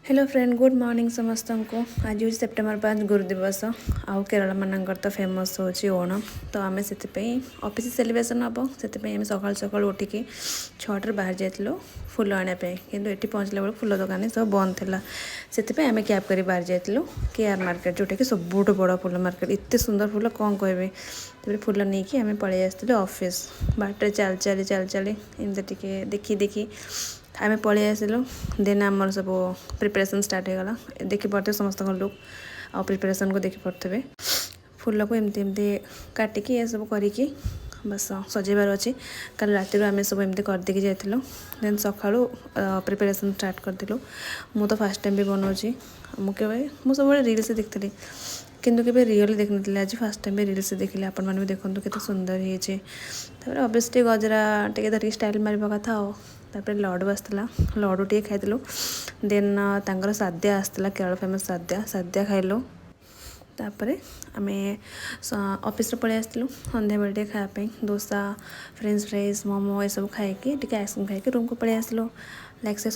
Hello friend, good morning समस्त को। आज हूँ सेप्टेम्बर 5 गुरु दिवस। आउ केरल मानकर तो फेमस होची ओणम। तो आम से ऑफिस सेलिब्रेशन हम से सकाल सकाल उठिकी 6 बाहर जाइलु फूल आने किंतु ये पहुँचला बेलू फूल दुकान सब बंद था से आम कैब कर बाहर जाइलु केआर मार्केट, जोटा कि सबुठ बड़ फूल मार्केट। एत सुंदर फूल कौन कह फूल नहीं कि आम पलि आसलु ऑफिस बाटे चल चली एमती देखी देखी आम पलि आसलु। देन आमर सब प्रिपरेशन स्टार्ट होगा। देखी पारे समस्त लुक आ प्रिपरेशन को देखी पारे फूल को एमती एमती काटिकी ये सब करिकी बस सजेबार अच्छी। कल राति आम सब एमती करदेकी जाइलु। देन सका प्रिपरेशन स्टार्ट करूँ। मु तो फास्ट टाइम भी बनाऊँगी। मुझे सब रील्स देखती किंतु के रियल देख नी। आज फास्ट टाइम भी रील्स देखिले। आपण मैंने भी देखो केते सुंदर होते। ऑब्वियसली गजरा टे धरिकी स्टाइल मारिबा कथा। तापर लड्डू आसला, लड्डू टे खाइलु। देन तांकर साद्या आसला, केरल फेमस साद्या खाइलु। तापर आम ऑफिस पलि आसलु संध्या बेले खायापी डोसा, फ्रेंच फ्राइज, मोमो ये सब खाई आइसक्रीम खाई रूम को पलि आसलु। लाइक से